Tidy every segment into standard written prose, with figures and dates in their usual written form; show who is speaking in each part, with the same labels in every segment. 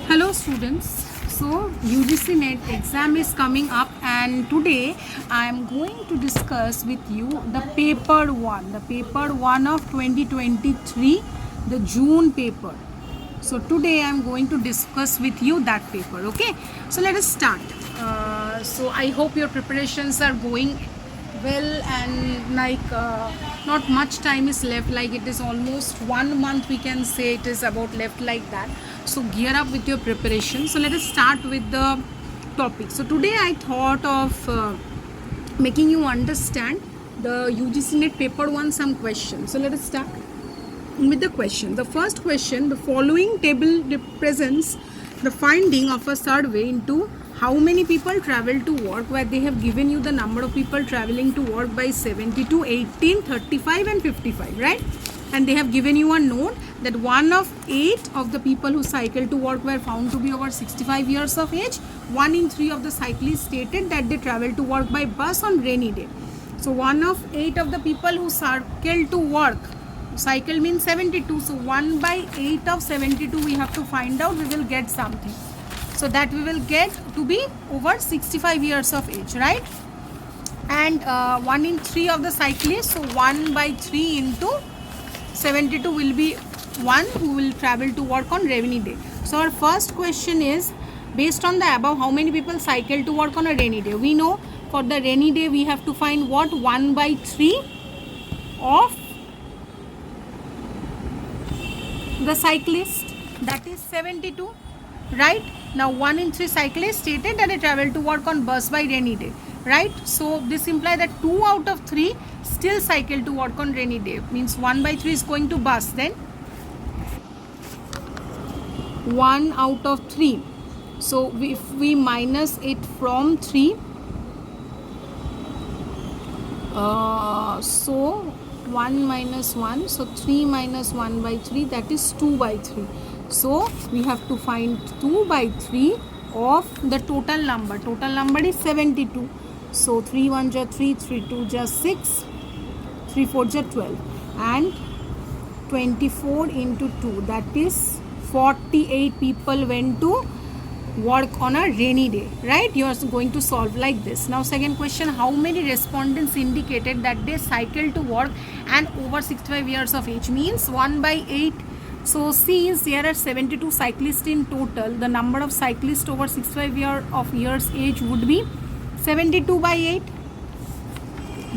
Speaker 1: Hello students. So UGC NET exam is coming up and today I am going to discuss with you the paper 1 of 2023, the June paper. So today I am going to discuss with you that paper. Okay, so let us start. So I hope your preparations are going well and not much time is left, like it is almost 1 month, we can say it is about left like that. So gear up with your preparation. So let us start with the topic. So today I thought of making you understand the UGC NET paper 1 some questions. So let us start with the question. The first question: the following table represents the finding of a survey into how many people travel to work, where they have given you the number of people traveling to work by 72, 18, 35 and 55, right? And they have given you a note that 1 of 8 of the people who cycle to work were found to be over 65 years of age. 1 in 3 of the cyclists stated that they travel to work by bus on rainy day. So 1 of 8 of the people who cycle to work, cycle means 72, so 1 by 8 of 72 we have to find out. We will get something, so that we will get to be over 65 years of age, right? And 1 in 3 of the cyclists, so 1 by 3 into 72 will be 1 who will travel to work on rainy day. So our first question is, based on the above, how many people cycle to work on a rainy day? We know for the rainy day we have to find what? 1 by 3 of the cyclist, that is 72, right? Now 1 in 3 cyclists stated that they travel to work on bus by rainy day, right? So this implies that 2 out of 3 still cycle to work on rainy day, means 1 by 3 is going to bus. Then 1 out of 3, so if we minus it from 3, so 1 minus 1, so 3 minus 1 by 3, that is 2 by 3. So we have to find 2 by 3 of the total number. Total number is 72. So 3 1 ja 3, 3 2 ja 6, 3 4 ja 12, and 24 into 2, that is 48 people went to work on a rainy day, right? You are going to solve like this. Now second question: how many respondents indicated that they cycle to work and over 65 years of age? Means 1 by 8. So since there are 72 cyclists in total, the number of cyclists over 65 years age would be 72 by 8,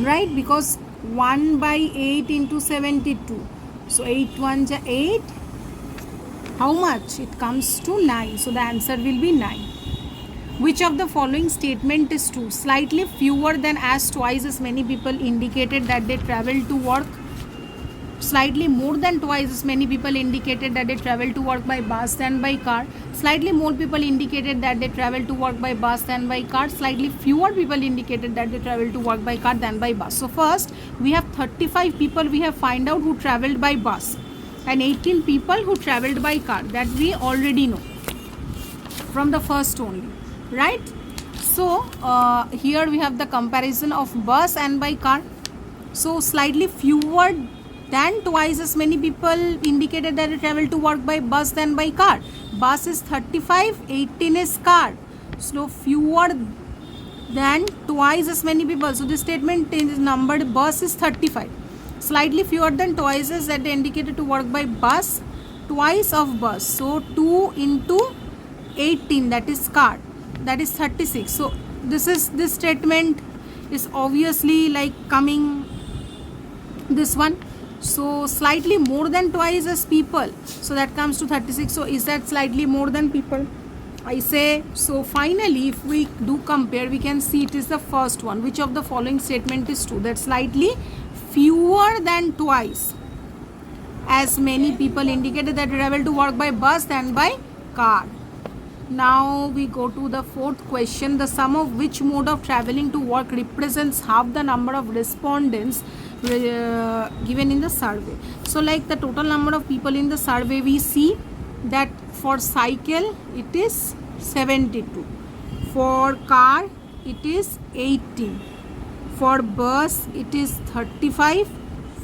Speaker 1: right? Because 1 by 8 into 72, so 8 1 ja 8, how much? It comes to 9. So the answer will be 9. Which of the following statement is true? Slightly fewer than as twice as many people indicated that they travel to work. Slightly more than twice as many people indicated that they travel to work by bus than by car. Slightly more people indicated that they travel to work by bus than by car. Slightly fewer people indicated that they travel to work by car than by bus. So first we have 35 people we have find out who traveled by bus, and 18 people who traveled by car, that we already know from the first only, right? So here we have the comparison of bus and by car. So slightly fewer than twice as many people indicated that they travel to work by bus than by car. Bus is 35, 18 is car. So fewer than twice as many people, so this statement is numbered bus is 35. Slightly fewer than twice is that they indicated to work by bus, twice of bus, so 2 into 18, that is car, that is 36. So this statement is obviously like coming this one. So slightly more than twice as people, so that comes to 36. So is that slightly more than people? I say so. Finally, if we do compare, we can see it is the first one. Which of the following statement is true? That slightly fewer than twice as many people indicated that travel to work by bus than by car. Now we go to the fourth question: the sum of which mode of traveling to work represents half the number of respondents given in the survey. So like the total number of people in the survey, we see that for cycle it is 72, for car it is 18, for bus it is 35,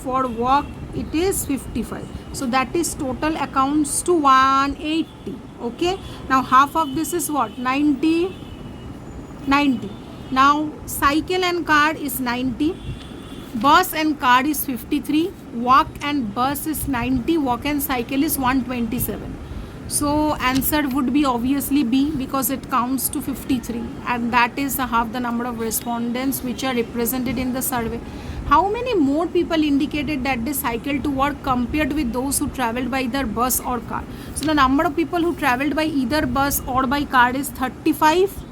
Speaker 1: for walk it is 55. So that is total accounts to 180. Okay, now half of this is what? 90. Now cycle and card is 90, bus and card is 53, walk and bus is 90, walk and cycle is 127. So answer would be obviously B, because it counts to 53, and that is half the number of respondents which are represented in the survey. How many more people indicated that they cycled to work compared with those who travelled by either bus or car? So the number of people who travelled by either bus or by car is 35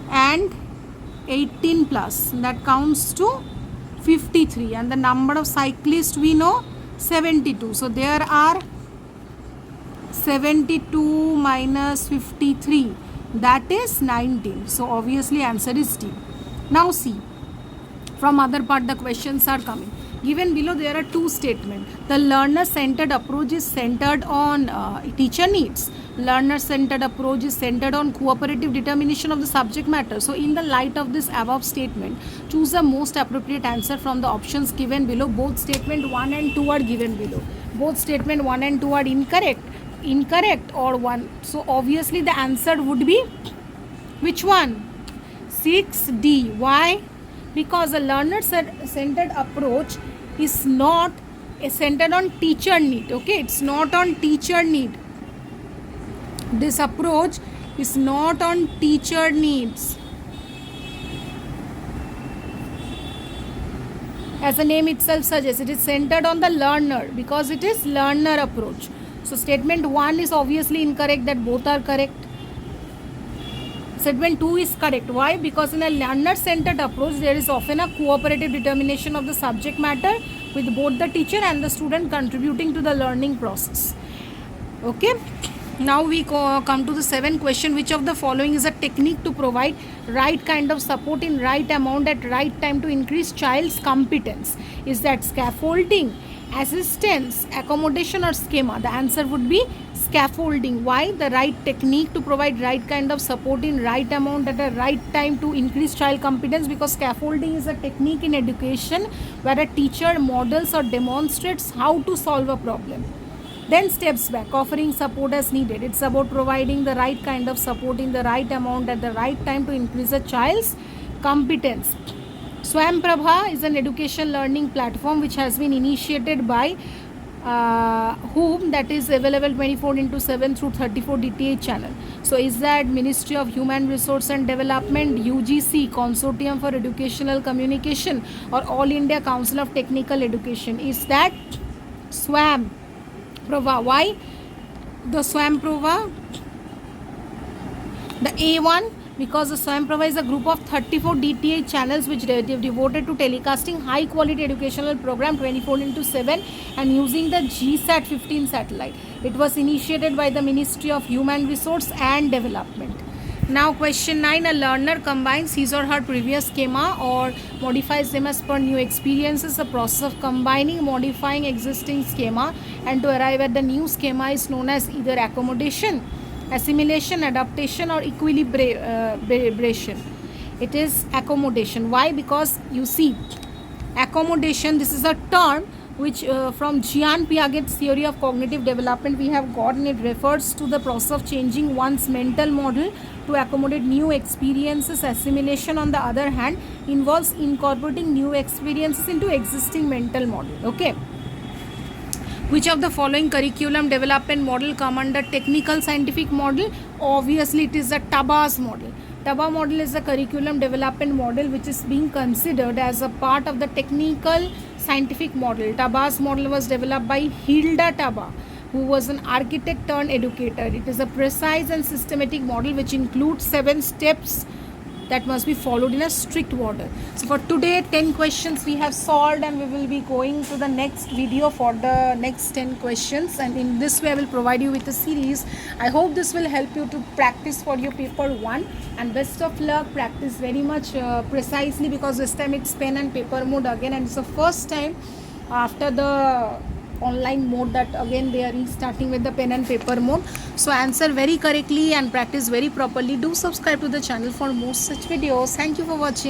Speaker 1: and 18 plus, that counts to 53, and the number of cyclists we know 72. So there are 72 minus 53, that is 19. So obviously answer is D. Now see, from other part the questions are coming. Given below there are two statements. The learner centered approach is centered on teacher needs. Learner centered approach is centered on cooperative determination of the subject matter. So in the light of this above statement, choose the most appropriate answer from the options given below. Both statement 1 and 2 are given below. Both statement 1 and 2 are incorrect or 1. So obviously the answer would be which one? 6D. Why? Because a learner centered approach is not centered on teacher need. Okay, it's not on teacher need. This approach is not on teacher needs. As the name itself suggests, it is centered on the learner because it is learner approach. So statement 1 is obviously incorrect, that both are correct. Statement 2 is correct. Why? Because in a learner-centered approach, there is often a cooperative determination of the subject matter with both the teacher and the student contributing to the learning process. Okay. Now we come to the 7th question. Which of the following is a technique to provide right kind of support in right amount at right time to increase child's competence? Is that scaffolding, assistance, accommodation or schema? The answer would be scaffolding. Why? The right technique to provide right kind of support in right amount at a right time to increase child competence, because scaffolding is a technique in education where a teacher models or demonstrates how to solve a problem, then steps back, offering support as needed. It's about providing the right kind of support in the right amount at the right time to increase a child's competence. Swayamprabha is an education learning platform which has been initiated by whom, that is available 24/7 through 34 DTH channel. So is that Ministry of Human Resource and Development, UGC, Consortium for Educational Communication, or All India Council of Technical Education? Is that Swayamprabha? Why the Swayamprabha? The A1, because the Swayamprabha is a group of 34 DTH channels which are devoted to telecasting high quality educational program 24/7 and using the GSAT 15 satellite. It was initiated by the Ministry of Human Resource and Development. Now question 9, a learner combines his or her previous schema or modifies them as per new experiences. The process of combining, modifying existing schema and to arrive at the new schema is known as either accommodation, assimilation, adaptation or equilibration. It is accommodation. Why? Because you see, accommodation, this is a term which from Jean Piaget's theory of cognitive development we have gotten. It refers to the process of changing one's mental model to accommodate new experiences. Assimilation, on the other hand, involves incorporating new experiences into existing mental model. Okay. Which of the following curriculum development model come under technical scientific model? Obviously it is the TABA's model. TABA model is the curriculum development model which is being considered as a part of the technical scientific model. TABA's model was developed by Hilda Taba, who was an architect turned educator. It is a precise and systematic model which includes 7 steps that must be followed in a strict order. So for today 10 questions we have solved, and we will be going to the next video for the next 10 questions, and in this way I will provide you with a series. I hope this will help you to practice for your paper 1, and best of luck. Practice very much precisely, because this time it's pen and paper mode again, and it's the first time after the online mode that again they are restarting with the pen and paper mode. So answer very correctly and practice very properly. Do subscribe to the channel for more such videos. Thank you for watching.